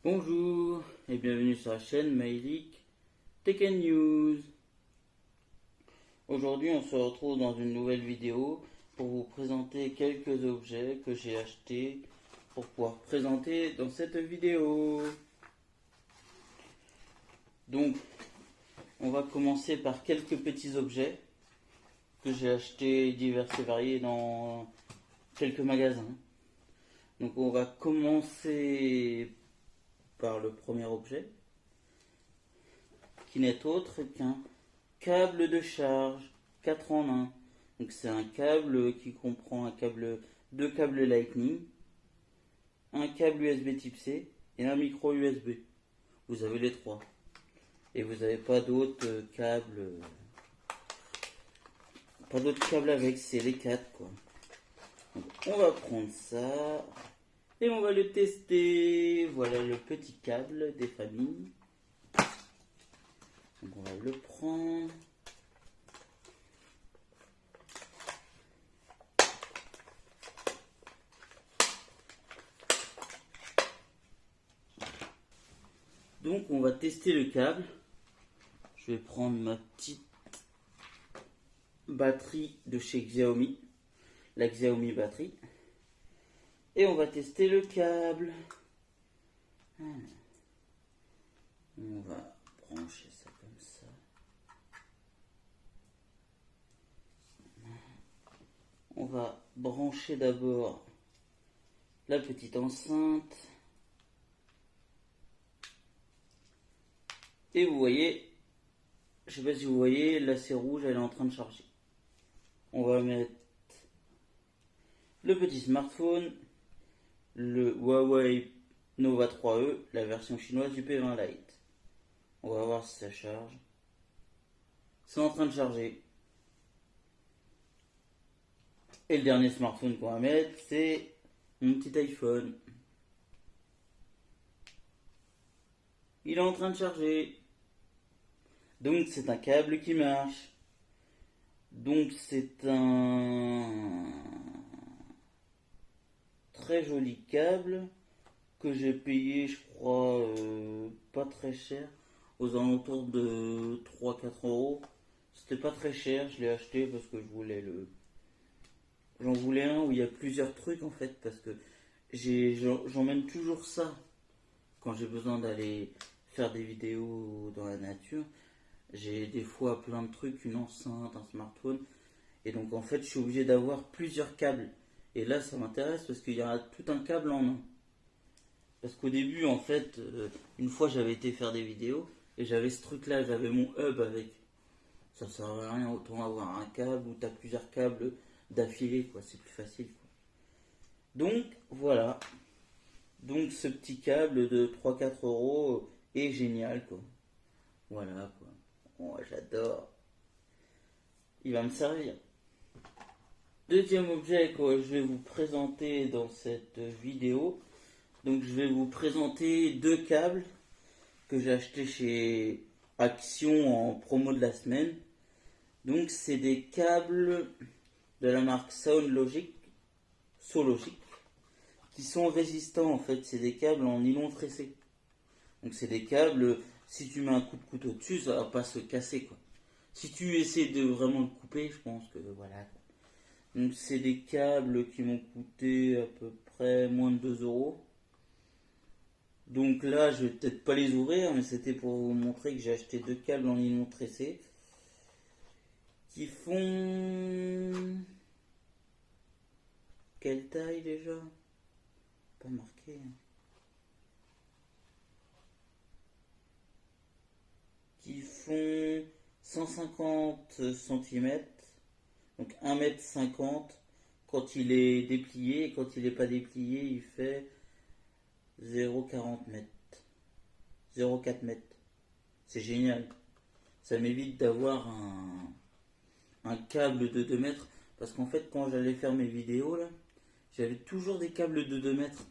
Bonjour et bienvenue sur la chaîne Myrick Tech and News. Aujourd'hui on se retrouve dans une nouvelle vidéo pour vous présenter quelques objets que j'ai achetés pour pouvoir présenter dans cette vidéo. Donc on va commencer par quelques petits objets que j'ai achetés divers et variés dans quelques magasins. Donc on va commencer par le premier objet, qui n'est autre qu'un câble de charge 4 en 1. Donc c'est un câble qui comprend deux câbles Lightning, un câble USB Type C et un micro USB. Vous avez les trois. Et vous n'avez pas d'autres câbles. Pas d'autres câbles avec, c'est les quatre quoi. Donc, on va prendre ça et on va le tester. Voilà le petit câble des familles. Donc on va le prendre. Donc on va tester le câble. Je vais prendre ma petite batterie de chez Xiaomi, la Xiaomi batterie, et on va tester le câble. On va brancher ça comme ça. On va brancher d'abord la petite enceinte. Et vous voyez, je sais pas si vous voyez, là c'est rouge, elle est en train de charger. On va mettre le petit smartphone, le Huawei Nova 3E, la version chinoise du P20 Lite. On va voir si ça charge. C'est en train de charger. Et le dernier smartphone qu'on va mettre, c'est mon petit iPhone. Il est en train de charger. Donc c'est un câble qui marche. Donc c'est un très joli câble que j'ai payé, je crois, pas très cher, aux alentours de 3-4 euros. C'était pas très cher, je l'ai acheté parce que j'en voulais un où il y a plusieurs trucs en fait, parce que j'emmène toujours ça quand j'ai besoin d'aller faire des vidéos dans la nature. J'ai des fois plein de trucs, une enceinte, un smartphone, et donc en fait je suis obligé d'avoir plusieurs câbles. Et là ça m'intéresse parce qu'il y a tout un câble en un. Parce qu'au début en fait, une fois j'avais été faire des vidéos et j'avais ce truc là, j'avais mon hub avec. Ça sert à rien, autant avoir un câble où t'as plusieurs câbles d'affilée quoi, c'est plus facile quoi. Donc voilà, donc ce petit câble de 3-4 euros est génial quoi. Voilà quoi. Moi j'adore. Il va me servir. Deuxième objet que je vais vous présenter dans cette vidéo. Donc je vais vous présenter deux câbles que j'ai achetés chez Action en promo de la semaine. Donc c'est des câbles de la marque Soundlogic, Sologic, qui sont résistants en fait. C'est des câbles en nylon tressé. Donc c'est des câbles, si tu mets un coup de couteau dessus, ça va pas se casser quoi. Si tu essaies de vraiment le couper, je pense que voilà. Donc c'est des câbles qui m'ont coûté à peu près moins de 2 euros. Donc là, je vais peut-être pas les ouvrir, mais c'était pour vous montrer que j'ai acheté deux câbles en nylon tressé qui font quelle taille déjà? Pas marqué. Qui font 150 cm, donc 1,50 m quand il est déplié, et quand il n'est pas déplié, il fait 0,40 m, 0,4 m. C'est génial. Ça m'évite d'avoir un câble de 2 mètres, parce qu'en fait, quand j'allais faire mes vidéos, là, j'avais toujours des câbles de 2 mètres.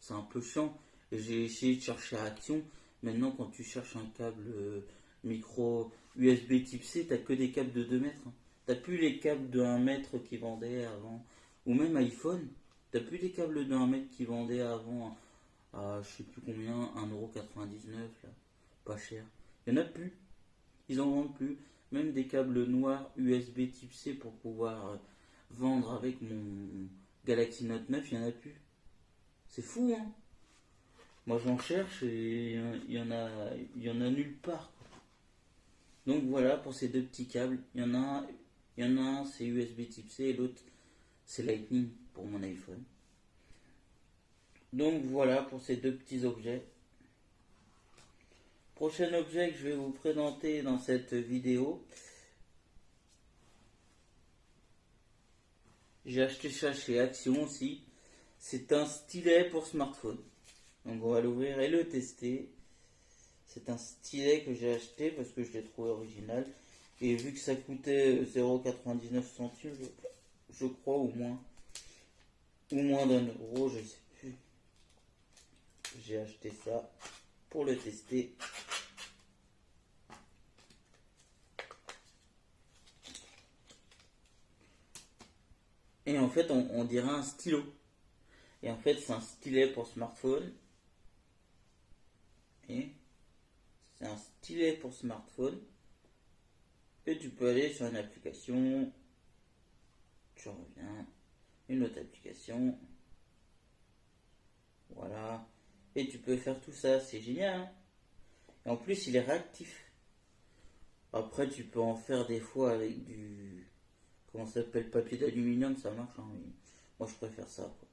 C'est un peu chiant. Et j'ai essayé de chercher à Action. Maintenant, quand tu cherches un câble micro USB type C, t'as que des câbles de 2 mètres. Hein. T'as plus les câbles de 1 mètre qui vendaient avant. Ou même iPhone, t'as plus les câbles de 1 mètre qui vendaient avant à je sais plus combien, 1,99€ là, pas cher. Il n'y en a plus, ils en vendent plus. Même des câbles noirs USB type C pour pouvoir vendre avec mon Galaxy Note 9, il n'y en a plus. C'est fou, hein. Moi j'en cherche et il y en a nulle part. Donc voilà pour ces deux petits câbles. Il y en a un c'est USB type C et l'autre c'est Lightning pour mon iPhone. Donc voilà pour ces deux petits objets. Prochain objet que je vais vous présenter dans cette vidéo. J'ai acheté ça chez Action aussi. C'est un stylet pour smartphone. Donc on va l'ouvrir et le tester. C'est un stylet que j'ai acheté parce que je l'ai trouvé original. Et vu que ça coûtait 0,99€, je crois, ou moins d'1€, je sais plus. J'ai acheté ça pour le tester. Et en fait, on dirait un stylo. Et en fait, c'est un stylet pour smartphone. Et c'est un stylet pour smartphone. Et tu peux aller sur une application. Tu reviens. Une autre application. Voilà. Et tu peux faire tout ça. C'est génial, hein. Et en plus, il est réactif. Après, tu peux en faire des fois avec du... Comment ça s'appelle? Papier d'aluminium, ça marche, hein, mais moi, je préfère ça, quoi.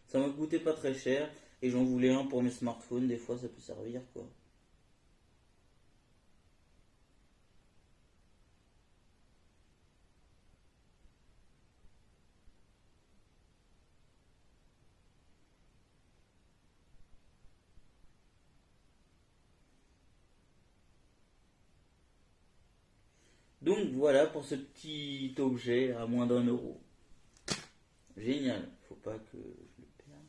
Ça m'a coûté pas très cher. Et j'en voulais un pour mes smartphones. Des fois, ça peut servir, quoi. Donc voilà pour ce petit objet à moins d'1€. Génial, faut pas que je le perde.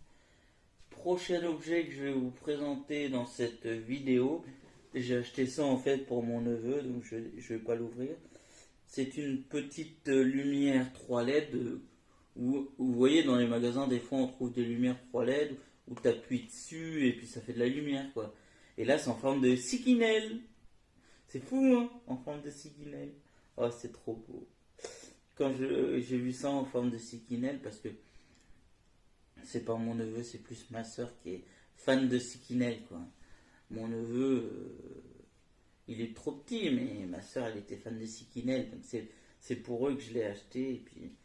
Prochain objet que je vais vous présenter dans cette vidéo, j'ai acheté ça en fait pour mon neveu, donc je vais pas l'ouvrir. C'est une petite lumière 3 LED. Vous voyez dans les magasins, des fois on trouve des lumières 3 LED où tu appuies dessus et puis ça fait de la lumière, quoi. Et là c'est en forme de Sikinel. C'est fou, hein, en forme de Sikinel. Oh, c'est trop beau. Quand j'ai vu ça en forme de Sikinel, parce que c'est pas mon neveu, c'est plus ma soeur qui est fan de Sikinel, quoi. Mon neveu, il est trop petit, mais ma soeur, elle était fan de Sikinel, donc c'est pour eux que je l'ai acheté, et puis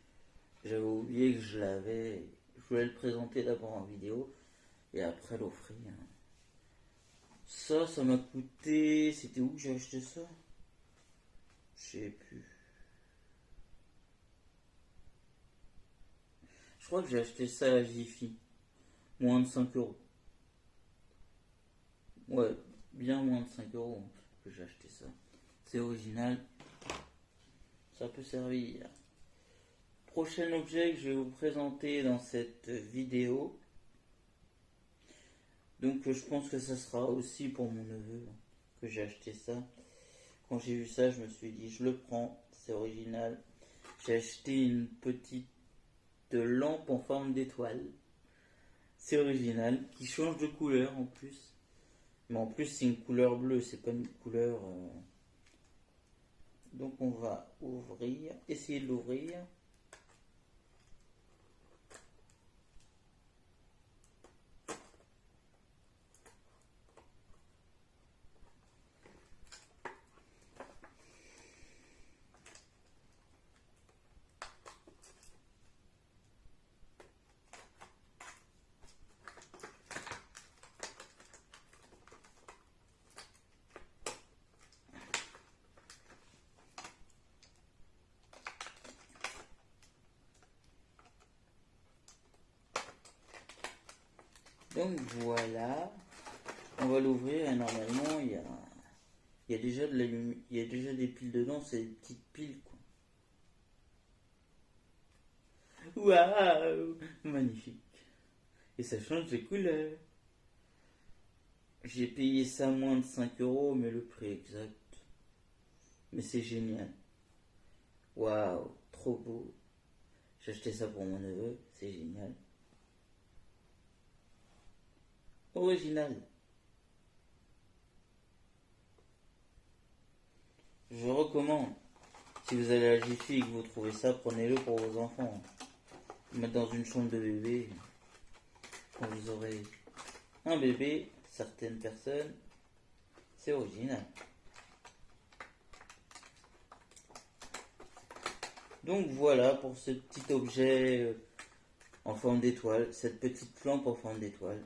j'avais oublié que je l'avais. Je voulais le présenter d'abord en vidéo, et après l'offrir. Ça m'a coûté... C'était où que j'ai acheté ça? Je sais plus. Je crois que j'ai acheté ça à Jiffy. Moins de 5€. Ouais, bien moins de 5€ que j'ai acheté ça. C'est original. Ça peut servir. Prochain objet que je vais vous présenter dans cette vidéo. Donc je pense que ça sera aussi pour mon neveu que j'ai acheté ça. Quand j'ai vu ça, je me suis dit je le prends, c'est original. J'ai acheté une petite lampe en forme d'étoile. C'est original, qui change de couleur en plus. Mais en plus c'est une couleur bleue, c'est pas une couleur... Donc on va ouvrir, essayer de l'ouvrir. Donc voilà, on va l'ouvrir et normalement il y a déjà de la il y a déjà des piles dedans, c'est des petites piles, quoi. Waouh, magnifique. Et ça change de couleur. J'ai payé ça moins de 5€, mais le prix exact. Mais c'est génial. Waouh, trop beau. J'ai acheté ça pour mon neveu, c'est génial. Original. Je recommande. Si vous allez à la Jiffy et que vous trouvez ça, prenez-le pour vos enfants. Mettre dans une chambre de bébé. Quand vous aurez un bébé, certaines personnes, c'est original. Donc voilà pour ce petit objet en forme d'étoile, cette petite lampe en forme d'étoile.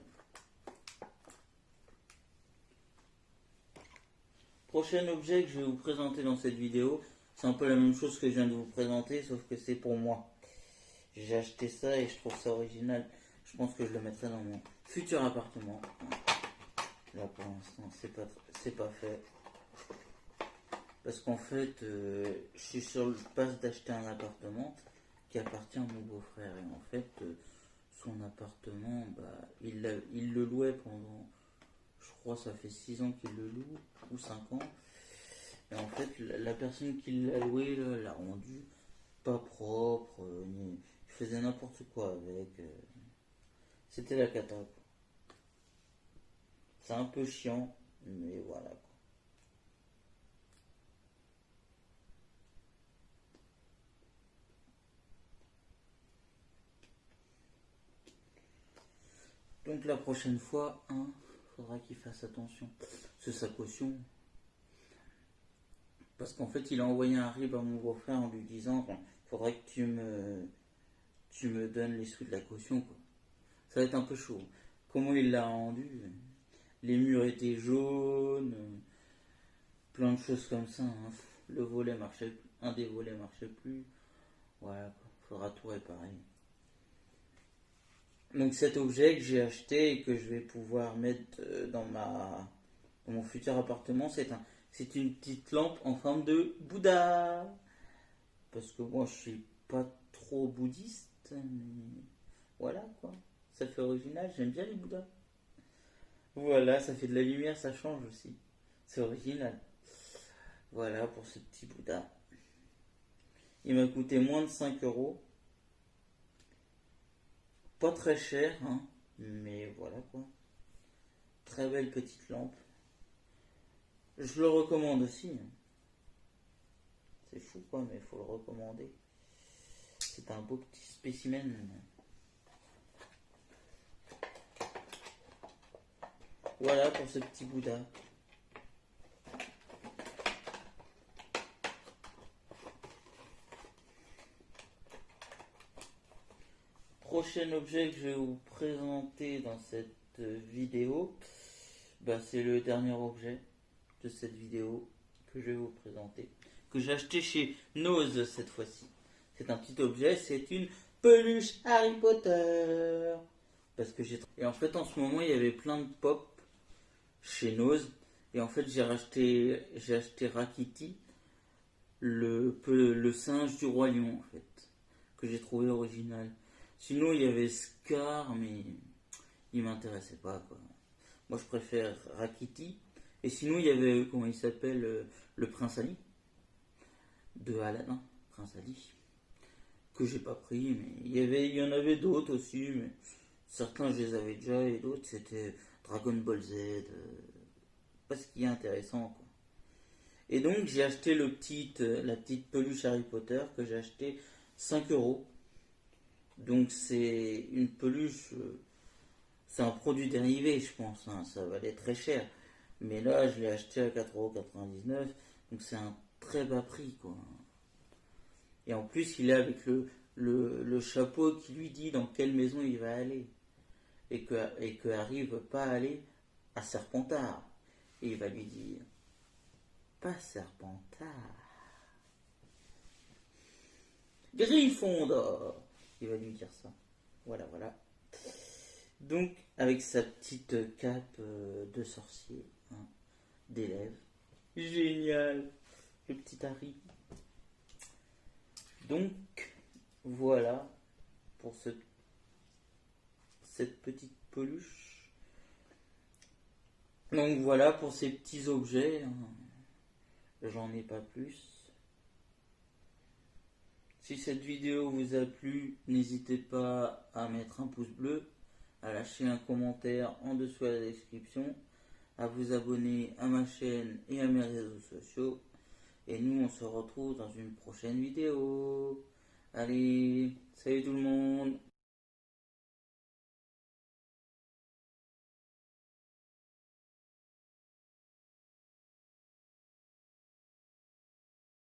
Prochain objet que je vais vous présenter dans cette vidéo, c'est un peu la même chose que je viens de vous présenter, sauf que c'est pour moi. J'ai acheté ça et je trouve ça original. Je pense que je le mettrai dans mon futur appartement. Là pour l'instant c'est pas fait. Parce qu'en fait, je suis sur le pas d'acheter un appartement qui appartient à mon beau-frère. Et en fait, son appartement, il le louait pendant, je crois, ça fait 6 ans qu'il le loue, ou 5 ans. Et en fait, la personne qui l'a loué, l'a rendu pas propre, il faisait n'importe quoi avec. C'était la cata. C'est un peu chiant, mais voilà. Donc la prochaine fois, faudra qu'il fasse attention. C'est sa caution. Parce qu'en fait, il a envoyé un RIB à mon beau-frère en lui disant faudrait que tu me donnes les sous de la caution, quoi. Ça va être un peu chaud. Comment il l'a rendu? Les murs étaient jaunes, plein de choses comme ça. Le volet marchait plus, un des volets marchait plus. Voilà, quoi. Faudra tout réparer. Donc cet objet que j'ai acheté et que je vais pouvoir mettre dans mon futur appartement, c'est une petite lampe en forme de Bouddha. Parce que moi je suis pas trop bouddhiste, mais voilà quoi. Ça fait original, j'aime bien les Bouddhas. Voilà, ça fait de la lumière, ça change aussi. C'est original. Voilà pour ce petit Bouddha. Il m'a coûté moins de 5 euros. Pas très cher, mais voilà quoi. Très belle petite lampe. Je le recommande aussi. C'est fou quoi, mais il faut le recommander. C'est un beau petit spécimen. Voilà pour ce petit Bouddha. Prochain objet que je vais vous présenter dans cette vidéo, c'est le dernier objet de cette vidéo que je vais vous présenter, que j'ai acheté chez Nose cette fois-ci. C'est un petit objet, c'est une peluche Harry Potter. Parce que et en fait en ce moment il y avait plein de pop chez Nose et en fait j'ai acheté Rakiti, le singe du roi lion en fait, que j'ai trouvé original. Sinon il y avait Scar mais il m'intéressait pas quoi. Moi je préfère Rakiti. Et sinon il y avait, comment il s'appelle, le Prince Ali de Aladdin, Prince Ali, que j'ai pas pris, mais il y en avait d'autres aussi, mais certains je les avais déjà et d'autres c'était Dragon Ball Z, pas ce qui est intéressant quoi. Et donc j'ai acheté la petite peluche Harry Potter que j'ai acheté 5 euros. Donc c'est une peluche, c'est un produit dérivé je pense, ça valait très cher. Mais là je l'ai acheté à 4,99 €, donc c'est un très bas prix quoi. Et en plus il est avec le chapeau qui lui dit dans quelle maison il va aller. Et que Harry ne veut pas aller à Serpentard. Et il va lui dire pas Serpentard, Gryffondor. Il va lui dire ça. Voilà. Donc avec sa petite cape de sorcier, d'élève. Génial, le petit Harry. Donc voilà pour cette petite peluche. Donc voilà pour ces petits objets. J'en ai pas plus. Si cette vidéo vous a plu, n'hésitez pas à mettre un pouce bleu, à lâcher un commentaire en dessous à la description, à vous abonner à ma chaîne et à mes réseaux sociaux. Et nous, on se retrouve dans une prochaine vidéo. Allez, salut tout le monde!